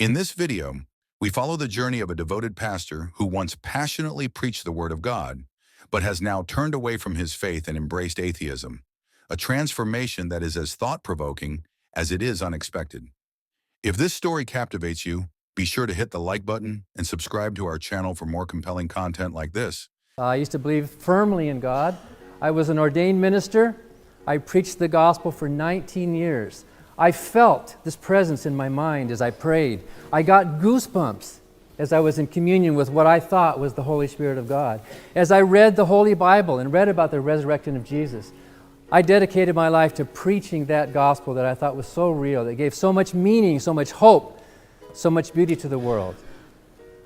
In this video, we follow the journey of a devoted pastor who once passionately preached the Word of God, but has now turned away from his faith and embraced atheism, a transformation that is as thought-provoking as it is unexpected. If this story captivates you, be sure to hit the like button and subscribe to our channel for more compelling content like this. I used to believe firmly in God. I was an ordained minister. I preached the gospel for 19 years. I felt this presence in my mind as I prayed. I got goosebumps as I was in communion with what I thought was the Holy Spirit of God. As I read the Holy Bible and read about the resurrection of Jesus, I dedicated my life to preaching that gospel that I thought was so real, that gave so much meaning, so much hope, so much beauty to the world.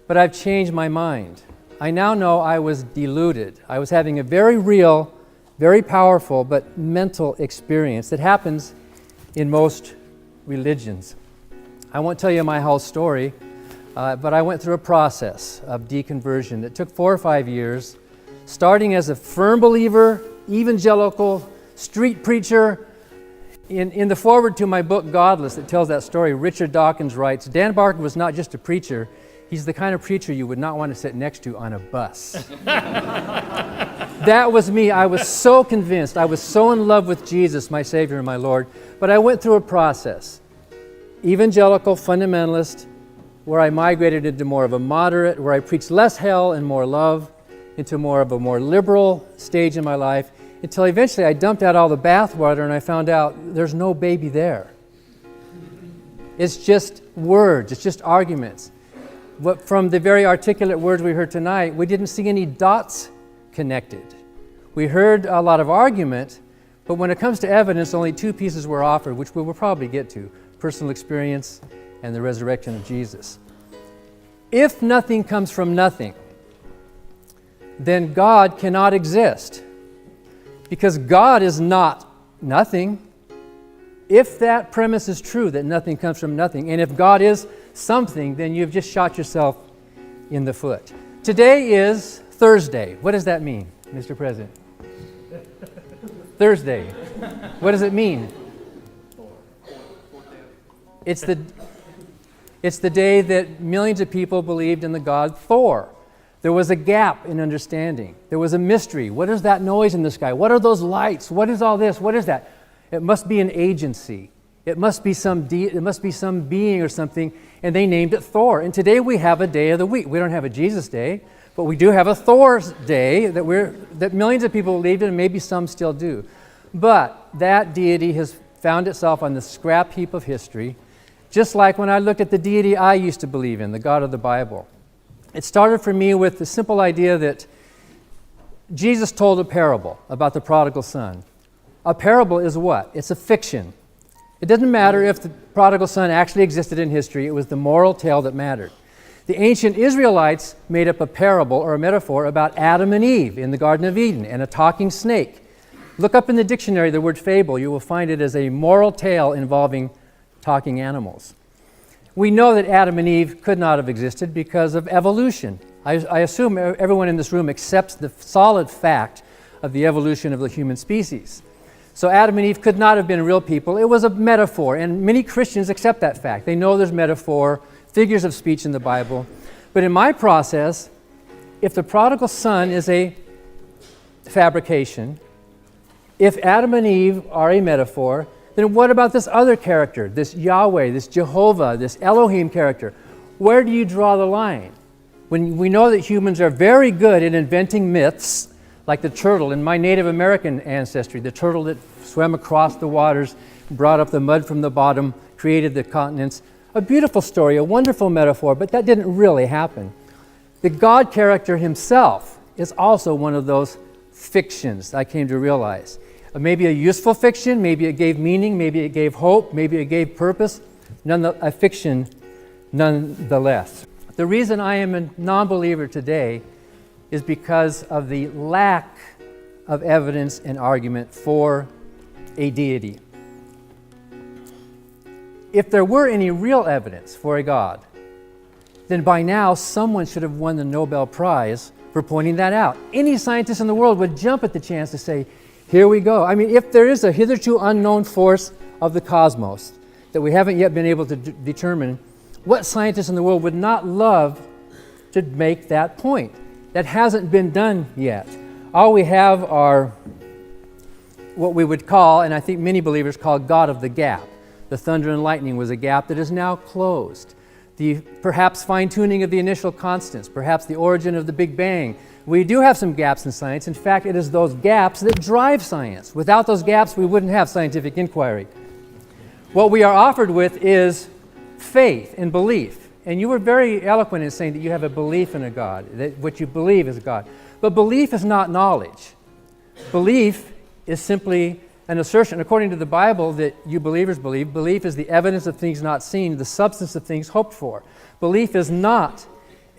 But I've changed my mind. I now know I was deluded. I was having a very real, very powerful, but mental experience that happens in most religions. I won't tell you my whole story, but I went through a process of deconversion that took 4 or 5 years, starting as a firm believer, evangelical, street preacher. In the foreword to my book, Godless, that tells that story, Richard Dawkins writes, Dan Barker was not just a preacher, he's the kind of preacher you would not want to sit next to on a bus. That was me. I was so convinced. I was so in love with Jesus, my Savior and my Lord. But I went through a process, evangelical, fundamentalist, where I migrated into more of a moderate, where I preached less hell and more love, into more of a more liberal stage in my life, until eventually I dumped out all the bathwater and I found out there's no baby there. It's just words. It's just arguments. From the very articulate words we heard tonight, we didn't see any dots connected. We heard a lot of argument, but when it comes to evidence, only 2 pieces were offered, which we will probably get to: personal experience and the resurrection of Jesus. If nothing comes from nothing, then God cannot exist, because God is not nothing. If that premise is true, that nothing comes from nothing, and if God is something, then you've just shot yourself in the foot. Today is Thursday. What does that mean, Mr. President? Thursday. What does it mean? It's the day that millions of people believed in the god Thor. There was a gap in understanding. There was a mystery. What is that noise in the sky? What are those lights? What is all this? What is that? It must be an agency. It must be some being or something, and they named it Thor. And today we have a day of the week. We don't have a Jesus day, but we do have a Thor's day that millions of people believed in, and maybe some still do. But that deity has found itself on the scrap heap of history, just like when I looked at the deity I used to believe in, the God of the Bible. It started for me with the simple idea that Jesus told a parable about the prodigal son. A parable is what? It's a fiction. It doesn't matter if the prodigal son actually existed in history. It was the moral tale that mattered. The ancient Israelites made up a parable or a metaphor about Adam and Eve in the Garden of Eden and a talking snake. Look up in the dictionary the word fable. You will find it as a moral tale involving talking animals. We know that Adam and Eve could not have existed because of evolution. I assume everyone in this room accepts the solid fact of the evolution of the human species. So Adam and Eve could not have been real people. It was a metaphor, and many Christians accept that fact. They know there's metaphor, figures of speech in the Bible. But in my process, if the prodigal son is a fabrication, if Adam and Eve are a metaphor, then what about this other character, this Yahweh, this Jehovah, this Elohim character? Where do you draw the line? When we know that humans are very good at inventing myths, like the turtle in my Native American ancestry, the turtle that swam across the waters, brought up the mud from the bottom, created the continents. A beautiful story, a wonderful metaphor, but that didn't really happen. The God character himself is also one of those fictions I came to realize. Maybe a useful fiction, maybe it gave meaning, maybe it gave hope, maybe it gave purpose, a fiction nonetheless. The reason I am a non-believer today is because of the lack of evidence and argument for a deity. If there were any real evidence for a God, then by now someone should have won the Nobel Prize for pointing that out. Any scientist in the world would jump at the chance to say, here we go. I mean, if there is a hitherto unknown force of the cosmos that we haven't yet been able to determine, What scientist in the world would not love to make that point? That hasn't been done yet. All we have are what we would call, and I think many believers call, God of the gap. The thunder and lightning was a gap that is now closed. The perhaps fine-tuning of the initial constants, perhaps the origin of the Big Bang. We do have some gaps in science. In fact, it is those gaps that drive science. Without those gaps, we wouldn't have scientific inquiry. What we are offered with is faith and belief. And you were very eloquent in saying that you have a belief in a God, that what you believe is a God. But belief is not knowledge. Belief is simply an assertion, according to the Bible, that you believers believe. Belief is the evidence of things not seen, the substance of things hoped for. Belief is not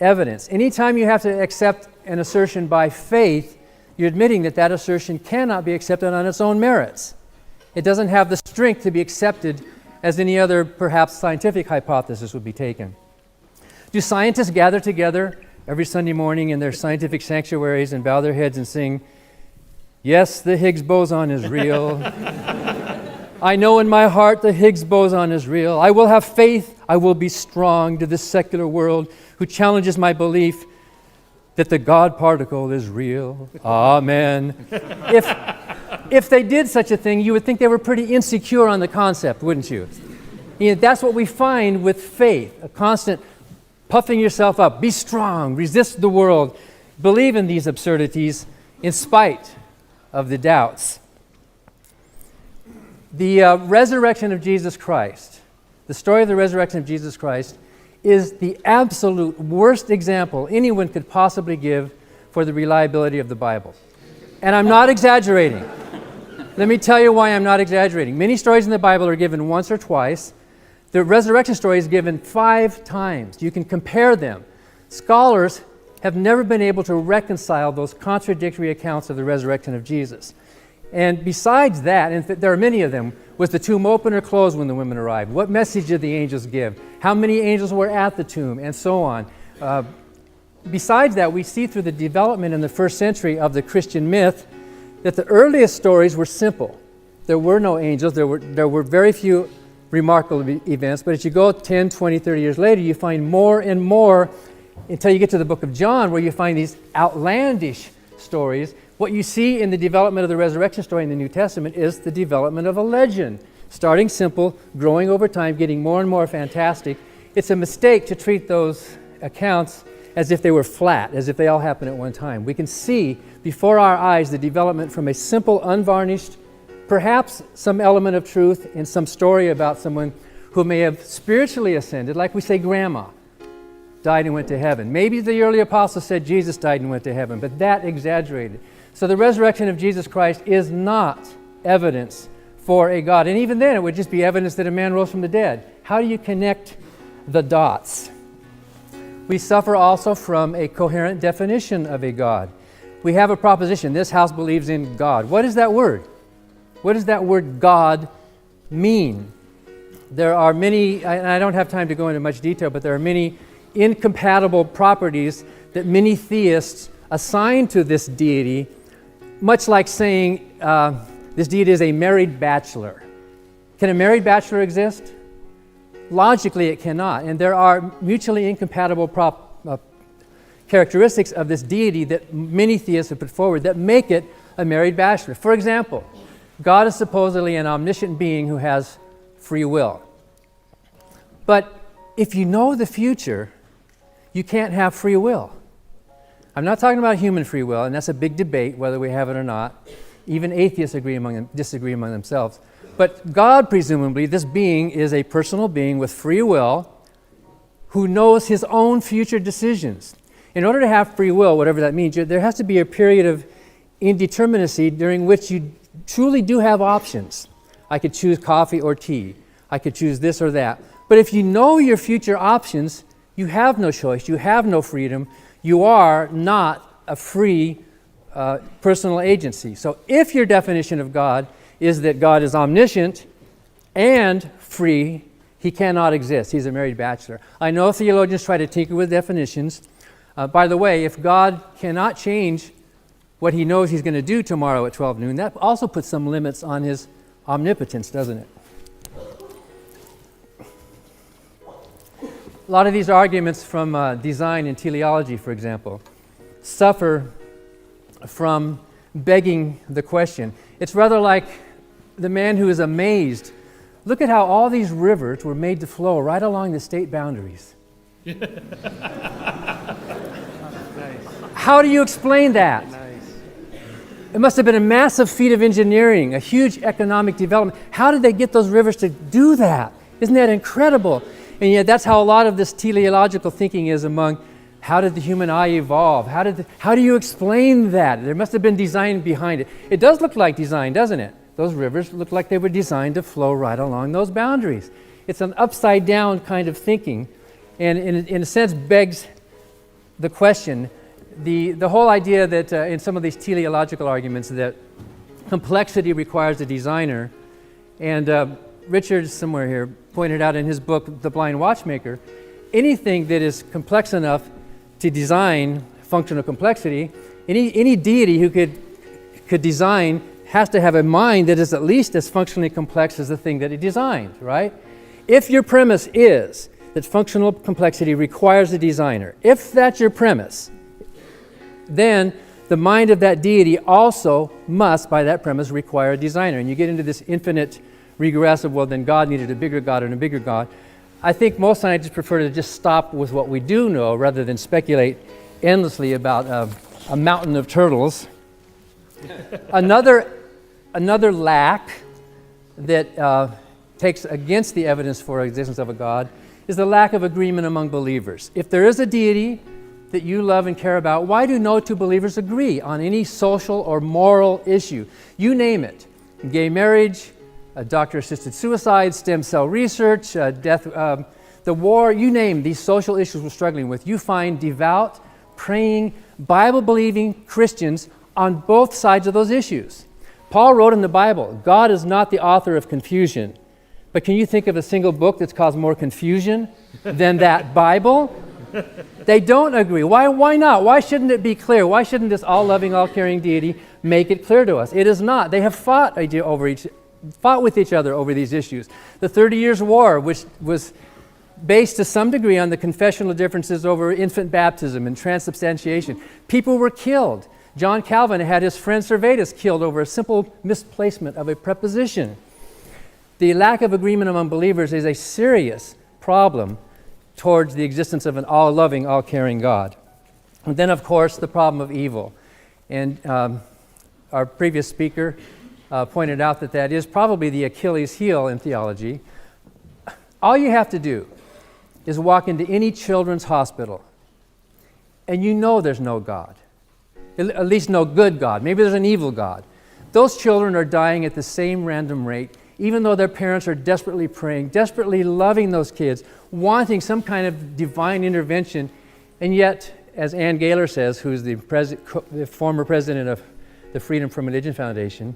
evidence. Anytime you have to accept an assertion by faith, you're admitting that that assertion cannot be accepted on its own merits. It doesn't have the strength to be accepted as any other, perhaps, scientific hypothesis would be taken. Do scientists gather together every Sunday morning in their scientific sanctuaries and bow their heads and sing, "Yes, the Higgs boson is real. I know in my heart the Higgs boson is real. I will have faith, I will be strong to this secular world who challenges my belief that the God particle is real. Amen." If they did such a thing, you would think they were pretty insecure on the concept, wouldn't you? That's what we find with faith, a constant puffing yourself up. Be strong, resist the world, believe in these absurdities in spite of the doubts. The resurrection of Jesus Christ, the story of the resurrection of Jesus Christ, is the absolute worst example anyone could possibly give for the reliability of the Bible. And I'm not exaggerating. Let me tell you why I'm not exaggerating. Many stories in the Bible are given once or twice. The resurrection story is given 5 times. You can compare them. Scholars have never been able to reconcile those contradictory accounts of the resurrection of Jesus. And besides that, and there are many of them, was the tomb open or closed when the women arrived? What message did the angels give? How many angels were at the tomb? And so on. Besides that, we see through the development in the first century of the Christian myth that the earliest stories were simple. There were no angels. There were very few remarkable events. But as you go 10, 20, 30 years later, you find more and more until you get to the book of John, where you find these outlandish stories. What you see in the development of the resurrection story in the New Testament is the development of a legend, starting simple, growing over time, getting more and more fantastic. It's a mistake to treat those accounts as if they were flat, as if they all happened at one time. We can see before our eyes the development from a simple, unvarnished, perhaps some element of truth in some story about someone who may have spiritually ascended, like we say grandma died and went to heaven. Maybe the early apostles said Jesus died and went to heaven, but that exaggerated. So the resurrection of Jesus Christ is not evidence for a God. And even then it would just be evidence that a man rose from the dead. How do you connect the dots? We suffer also from a coherent definition of a God. We have a proposition, this house believes in God. What is that word? What does that word God mean? There are many, and I don't have time to go into much detail, but there are many incompatible properties that many theists assign to this deity, much like saying this deity is a married bachelor. Can a married bachelor exist? Logically, it cannot. And there are mutually incompatible characteristics of this deity that many theists have put forward that make it a married bachelor. For example, God is supposedly an omniscient being who has free will. But if you know the future, you can't have free will. I'm not talking about human free will, and that's a big debate whether we have it or not. Even atheists disagree among themselves. But God, presumably, this being is a personal being with free will who knows his own future decisions. In order to have free will, whatever that means, there has to be a period of indeterminacy during which you truly do have options. I could choose coffee or tea. I could choose this or that. But if you know your future options, you have no choice. You have no freedom. You are not a free personal agency. So if your definition of God is that God is omniscient and free, he cannot exist. He's a married bachelor. I know theologians try to tinker with definitions. By the way, if God cannot change what he knows he's going to do tomorrow at 12 noon, that also puts some limits on his omnipotence, doesn't it? A lot of these arguments from design and teleology, for example, suffer from begging the question. It's rather like the man who is amazed. Look at how all these rivers were made to flow right along the state boundaries. How do you explain that? It must have been a massive feat of engineering, a huge economic development. How did they get those rivers to do that? Isn't that incredible? And yet that's how a lot of this teleological thinking is among how did the human eye evolve? How do you explain that? There must have been design behind it. It does look like design, doesn't it? Those rivers look like they were designed to flow right along those boundaries. It's an upside down kind of thinking, and in a sense begs the question. The whole idea that in some of these teleological arguments that complexity requires a designer, and Richard, somewhere here, pointed out in his book, The Blind Watchmaker, anything that is complex enough to design functional complexity, any deity who could design has to have a mind that is at least as functionally complex as the thing that he designed, right? If your premise is that functional complexity requires a designer, if that's your premise, then the mind of that deity also must, by that premise, require a designer. And you get into this infinite regress of, well, then God needed a bigger God and a bigger God. I think most scientists prefer to just stop with what we do know rather than speculate endlessly about a mountain of turtles. Another lack that takes against the evidence for existence of a God is the lack of agreement among believers. If there is a deity that you love and care about, why do no two believers agree on any social or moral issue? You name it. Gay marriage, doctor-assisted suicide, stem cell research, death, the war, you name these social issues we're struggling with. You find devout, praying, Bible-believing Christians on both sides of those issues. Paul wrote in the Bible, God is not the author of confusion. But can you think of a single book that's caused more confusion than that Bible? They don't agree. Why not? Why shouldn't it be clear? Why shouldn't this all-loving, all-caring deity make it clear to us? It is not. They have fought with each other over these issues. The 30 Years' War, which was based to some degree on the confessional differences over infant baptism and transubstantiation. People were killed. John Calvin had his friend Servetus killed over a simple misplacement of a preposition. The lack of agreement among believers is a serious problem towards the existence of an all-loving, all-caring God. And then, of course, the problem of evil. And our previous speaker pointed out that is probably the Achilles heel in theology. All you have to do is walk into any children's hospital, and you know there's no God, at least no good God. Maybe there's an evil God. Those children are dying at the same random rate, even though their parents are desperately praying, desperately loving those kids, wanting some kind of divine intervention. And yet, as Ann Gaylor says, who's the former president of the Freedom from Religion Foundation,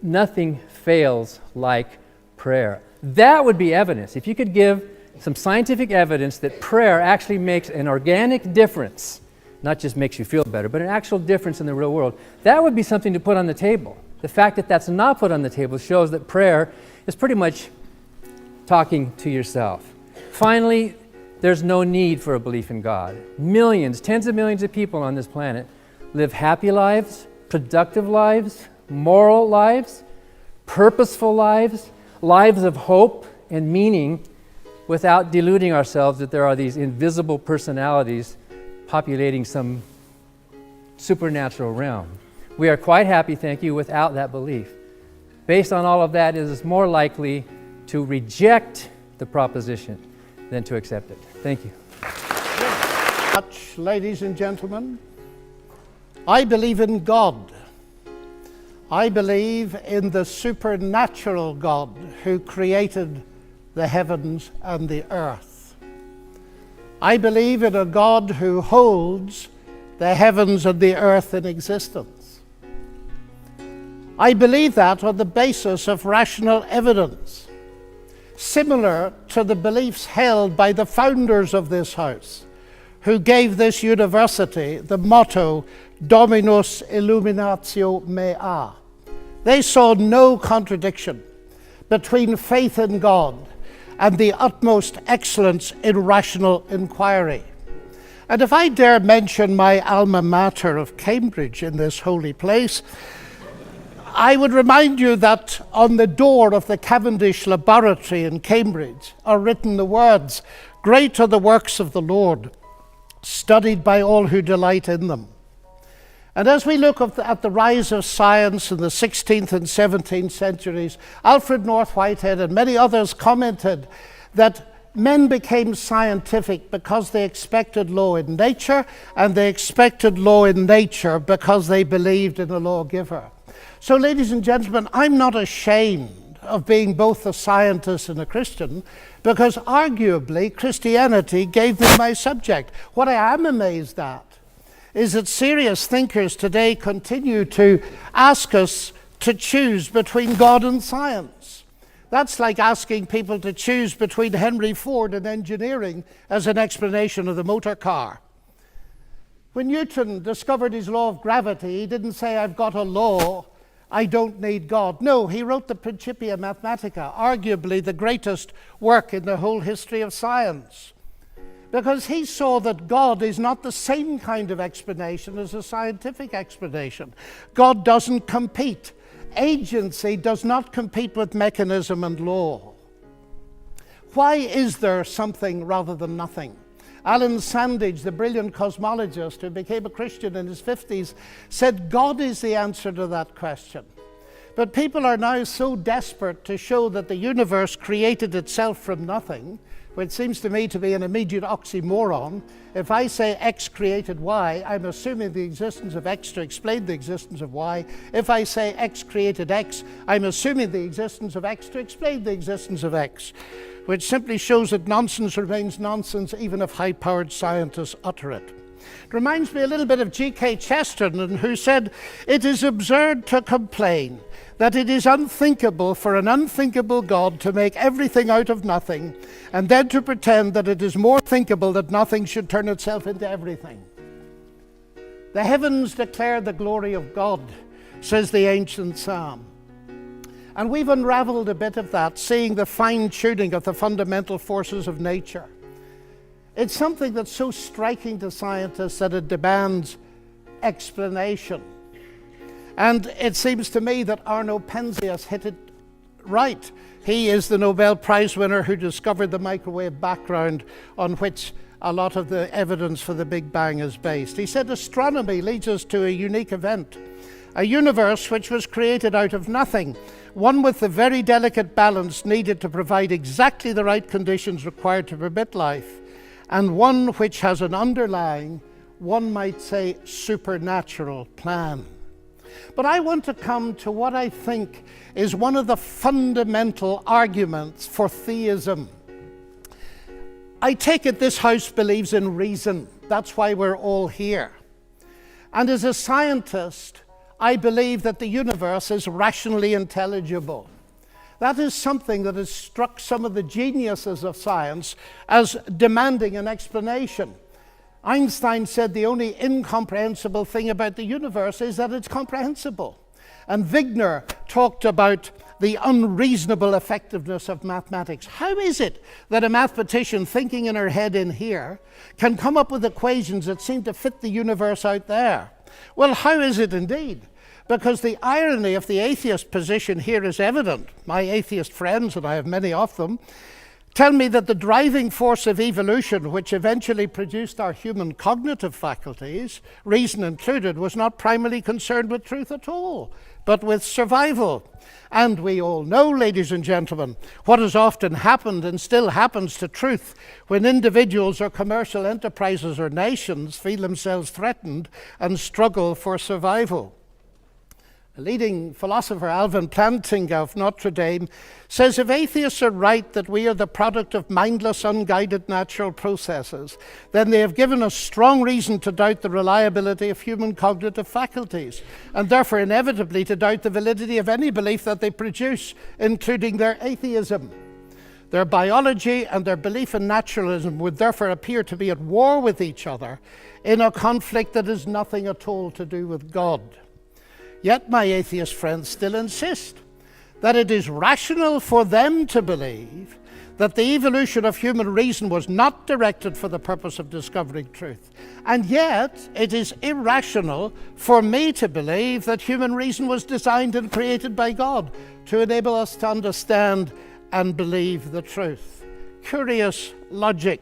nothing fails like prayer. That would be evidence. If you could give some scientific evidence that prayer actually makes an organic difference, not just makes you feel better, but an actual difference in the real world, that would be something to put on the table. The fact that that's not put on the table shows that prayer is pretty much talking to yourself. Finally, there's no need for a belief in God. Millions, tens of millions of people on this planet live happy lives, productive lives, moral lives, purposeful lives, lives of hope and meaning, without deluding ourselves that there are these invisible personalities populating some supernatural realm. We are quite happy, thank you, without that belief. Based on all of that, it is more likely to reject the proposition than to accept it. Thank you. Much, ladies and gentlemen. I believe in God. I believe in the supernatural God who created the heavens and the earth. I believe in a God who holds the heavens and the earth in existence. I believe that on the basis of rational evidence, similar to the beliefs held by the founders of this house, who gave this university the motto, Dominus Illuminatio Mea. They saw no contradiction between faith in God and the utmost excellence in rational inquiry. And if I dare mention my alma mater of Cambridge in this holy place, I would remind you that on the door of the Cavendish Laboratory in Cambridge are written the words, "Great are the works of the Lord, studied by all who delight in them." And as we look at the rise of science in the 16th and 17th centuries, Alfred North Whitehead and many others commented that men became scientific because they expected law in nature, and they expected law in nature because they believed in a lawgiver. So, ladies and gentlemen, I'm not ashamed of being both a scientist and a Christian, because arguably Christianity gave me my subject. What I am amazed at is that serious thinkers today continue to ask us to choose between God and science. That's like asking people to choose between Henry Ford and engineering as an explanation of the motor car. When Newton discovered his law of gravity, he didn't say, "I've got a law, I don't need God." No, he wrote the Principia Mathematica, arguably the greatest work in the whole history of science, because he saw that God is not the same kind of explanation as a scientific explanation. God doesn't compete. Agency does not compete with mechanism and law. Why is there something rather than nothing? Alan Sandage, the brilliant cosmologist who became a Christian in his 50s, said God is the answer to that question. But people are now so desperate to show that the universe created itself from nothing, which seems to me to be an immediate oxymoron. If I say X created Y, I'm assuming the existence of X to explain the existence of Y. If I say X created X, I'm assuming the existence of X to explain the existence of X, which simply shows that nonsense remains nonsense even if high-powered scientists utter it. It reminds me a little bit of G.K. Chesterton, who said, "It is absurd to complain that it is unthinkable for an unthinkable God to make everything out of nothing, and then to pretend that it is more thinkable that nothing should turn itself into everything." The heavens declare the glory of God, says the ancient psalm. And we've unraveled a bit of that, seeing the fine-tuning of the fundamental forces of nature. It's something that's so striking to scientists that it demands explanation. And it seems to me that Arno Penzias hit it right. He is the Nobel Prize winner who discovered the microwave background on which a lot of the evidence for the Big Bang is based. He said astronomy leads us to a unique event, a universe which was created out of nothing, one with the very delicate balance needed to provide exactly the right conditions required to permit life, and one which has an underlying, one might say, supernatural plan. But I want to come to what I think is one of the fundamental arguments for theism. I take it this house believes in reason. That's why we're all here. And as a scientist, I believe that the universe is rationally intelligible. That is something that has struck some of the geniuses of science as demanding an explanation. Einstein said the only incomprehensible thing about the universe is that it's comprehensible. And Wigner talked about the unreasonable effectiveness of mathematics. How is it that a mathematician thinking in her head in here can come up with equations that seem to fit the universe out there? Well, how is it indeed? Because the irony of the atheist position here is evident. My atheist friends, and I have many of them, tell me that the driving force of evolution, which eventually produced our human cognitive faculties, reason included, was not primarily concerned with truth at all, but with survival. And we all know, ladies and gentlemen, what has often happened and still happens to truth when individuals or commercial enterprises or nations feel themselves threatened and struggle for survival. A leading philosopher, Alvin Plantinga of Notre Dame, says if atheists are right that we are the product of mindless, unguided natural processes, then they have given us strong reason to doubt the reliability of human cognitive faculties, and therefore inevitably to doubt the validity of any belief that they produce, including their atheism. Their biology and their belief in naturalism would therefore appear to be at war with each other in a conflict that has nothing at all to do with God. Yet my atheist friends still insist that it is rational for them to believe that the evolution of human reason was not directed for the purpose of discovering truth. And yet, it is irrational for me to believe that human reason was designed and created by God to enable us to understand and believe the truth. Curious logic.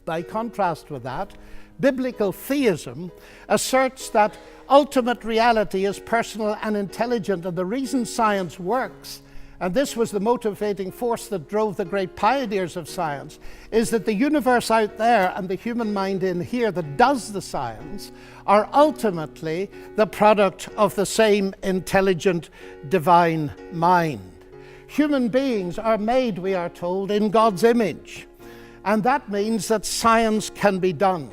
By contrast with that, biblical theism asserts that ultimate reality is personal and intelligent, and the reason science works, and this was the motivating force that drove the great pioneers of science, is that the universe out there and the human mind in here that does the science are ultimately the product of the same intelligent divine mind. Human beings are made, we are told, in God's image, and that means that science can be done.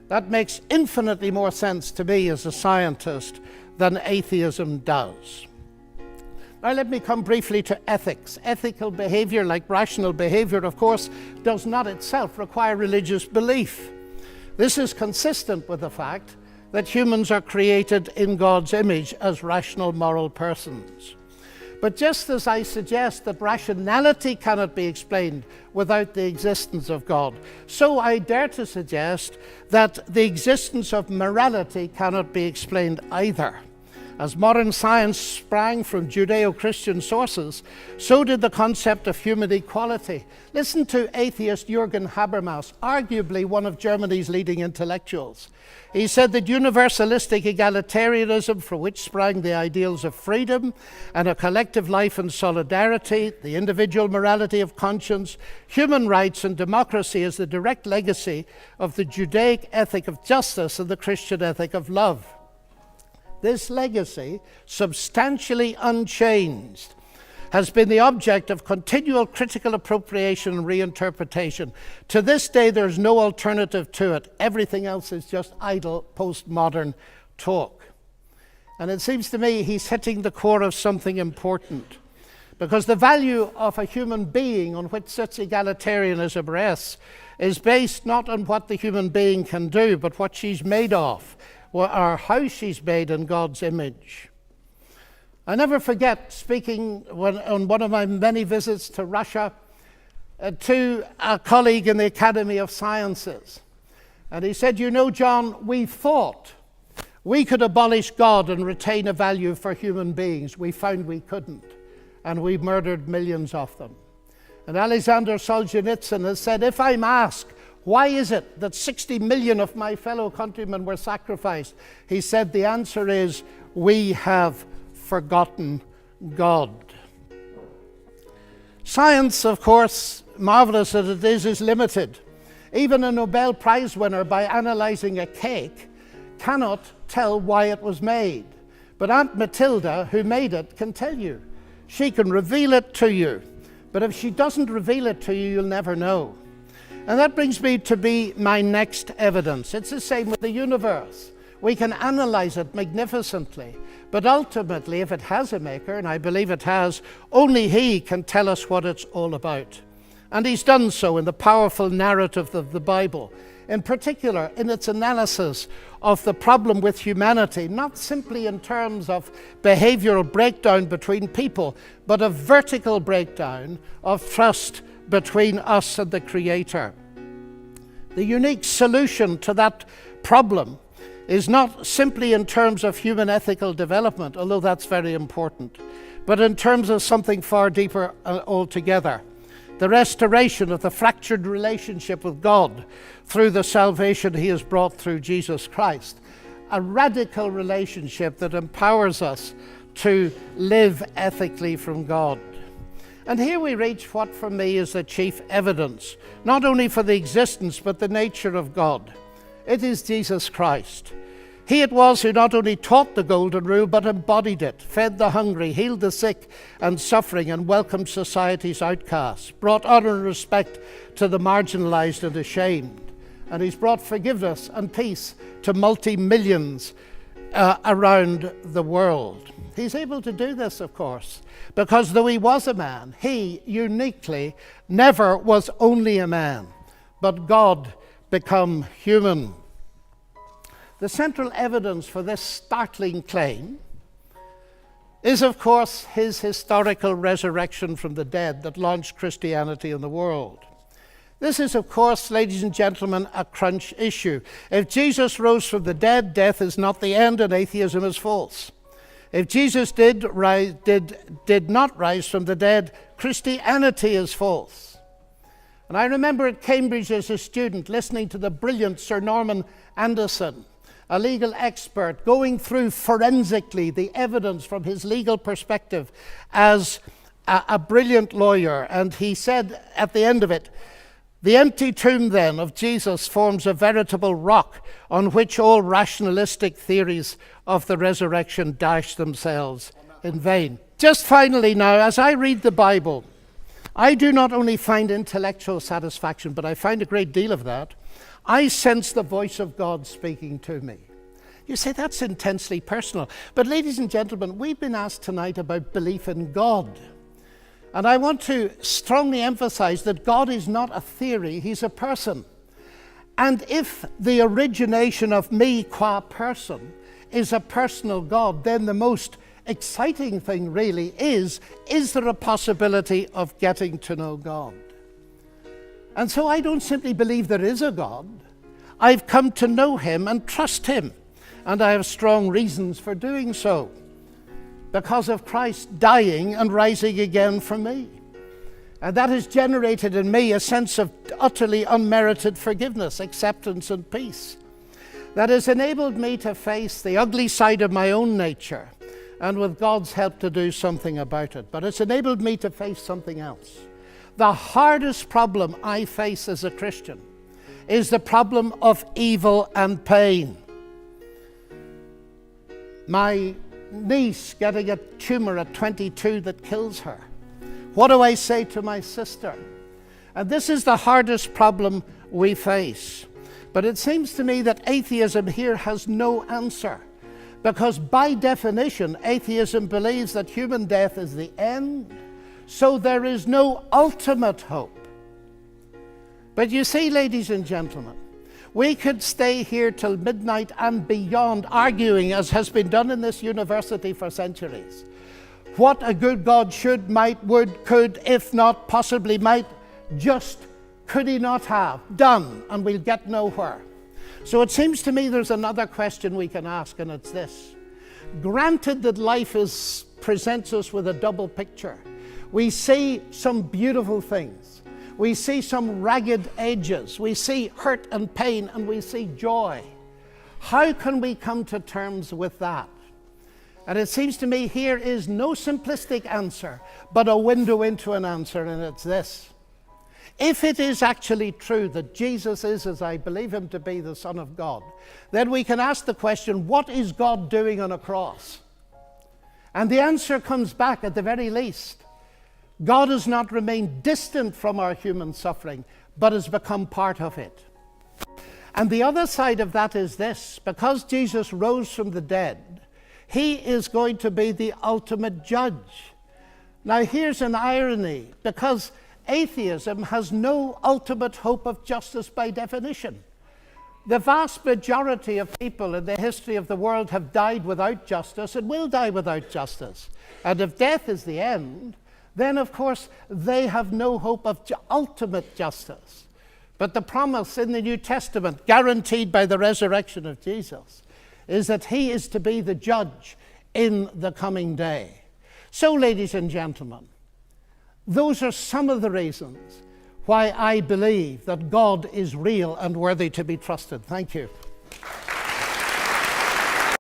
That makes infinitely more sense to me as a scientist than atheism does. Now let me come briefly to ethics. Ethical behavior, like rational behavior, of course, does not itself require religious belief. This is consistent with the fact that humans are created in God's image as rational moral persons. But just as I suggest that rationality cannot be explained without the existence of God, so I dare to suggest that the existence of morality cannot be explained either. As modern science sprang from Judeo-Christian sources, so did the concept of human equality. Listen to atheist Jürgen Habermas, arguably one of Germany's leading intellectuals. He said that universalistic egalitarianism, from which sprang the ideals of freedom and a collective life and solidarity, the individual morality of conscience, human rights and democracy, is the direct legacy of the Judaic ethic of justice and the Christian ethic of love. This legacy, substantially unchanged, has been the object of continual critical appropriation and reinterpretation. To this day, there's no alternative to it. Everything else is just idle postmodern talk. And it seems to me he's hitting the core of something important, because the value of a human being on which such egalitarianism rests is based not on what the human being can do, but what she's made of, or how she's made in God's image. I never forget speaking on one of my many visits to Russia to a colleague in the Academy of Sciences. And he said, "You know, John, we thought we could abolish God and retain a value for human beings. We found we couldn't, and we murdered millions of them." And Alexander Solzhenitsyn has said, "If I'm asked, why is it that 60 million of my fellow countrymen were sacrificed?" He said, the answer is, we have forgotten God. Science, of course, marvelous as it is limited. Even a Nobel Prize winner, by analyzing a cake, cannot tell why it was made. But Aunt Matilda, who made it, can tell you. She can reveal it to you. But if she doesn't reveal it to you, you'll never know. And that brings me to my next evidence. It's the same with the universe. We can analyze it magnificently, but ultimately, if it has a maker, and I believe it has, only he can tell us what it's all about. And he's done so in the powerful narrative of the Bible, in particular in its analysis of the problem with humanity, not simply in terms of behavioral breakdown between people, but a vertical breakdown of trust between us and the Creator. The unique solution to that problem is not simply in terms of human ethical development, although that's very important, but in terms of something far deeper altogether. The restoration of the fractured relationship with God through the salvation he has brought through Jesus Christ. A radical relationship that empowers us to live ethically from God. And here we reach what for me is the chief evidence, not only for the existence but the nature of God. It is Jesus Christ. He it was who not only taught the golden rule but embodied it, fed the hungry, healed the sick and suffering, and welcomed society's outcasts, brought honor and respect to the marginalized and ashamed. And he's brought forgiveness and peace to multi-millions around the world. He's able to do this, of course, because though he was a man, he uniquely never was only a man, but God become human. The central evidence for this startling claim is, of course, his historical resurrection from the dead that launched Christianity in the world. This is, of course, ladies and gentlemen, a crunch issue. If Jesus rose from the dead, death is not the end and atheism is false. If Jesus did not rise from the dead, Christianity is false. And I remember at Cambridge as a student listening to the brilliant Sir Norman Anderson, a legal expert, going through forensically the evidence from his legal perspective as a brilliant lawyer. And he said at the end of it, "The empty tomb then of Jesus forms a veritable rock on which all rationalistic theories of the resurrection dash themselves in vain." Just finally now, as I read the Bible, I do not only find intellectual satisfaction, but I find a great deal of that. I sense the voice of God speaking to me. You say that's intensely personal. But ladies and gentlemen, we've been asked tonight about belief in God. And I want to strongly emphasize that God is not a theory, he's a person. And if the origination of me qua person is a personal God, then the most exciting thing really is there a possibility of getting to know God? And so I don't simply believe there is a God. I've come to know him and trust him. And I have strong reasons for doing so, because of Christ dying and rising again for me. And that has generated in me a sense of utterly unmerited forgiveness, acceptance, and peace. That has enabled me to face the ugly side of my own nature, and with God's help to do something about it. But it's enabled me to face something else. The hardest problem I face as a Christian is the problem of evil and pain. My niece getting a tumor at 22 that kills her. What do I say to my sister? And this is the hardest problem we face. But it seems to me that atheism here has no answer, because by definition, atheism believes that human death is the end, so there is no ultimate hope. But you see, ladies and gentlemen, we could stay here till midnight and beyond arguing, as has been done in this university for centuries, what a good God should, might, would, could, if not, possibly might, just could he not have done, and we'll get nowhere. So it seems to me there's another question we can ask, and it's this. Granted that life presents us with a double picture. We see some beautiful things. We see some ragged edges. We see hurt and pain, and we see joy. How can we come to terms with that? And it seems to me here is no simplistic answer, but a window into an answer, and it's this. If it is actually true that Jesus is, as I believe him to be, the Son of God, then we can ask the question, what is God doing on a cross? And the answer comes back at the very least. God has not remained distant from our human suffering, but has become part of it. And the other side of that is this. Because Jesus rose from the dead, he is going to be the ultimate judge. Now here's an irony, because atheism has no ultimate hope of justice by definition. The vast majority of people in the history of the world have died without justice and will die without justice. And if death is the end, then of course they have no hope of ultimate justice. But the promise in the New Testament, guaranteed by the resurrection of Jesus, is that he is to be the judge in the coming day. So, ladies and gentlemen, those are some of the reasons why I believe that God is real and worthy to be trusted. Thank you.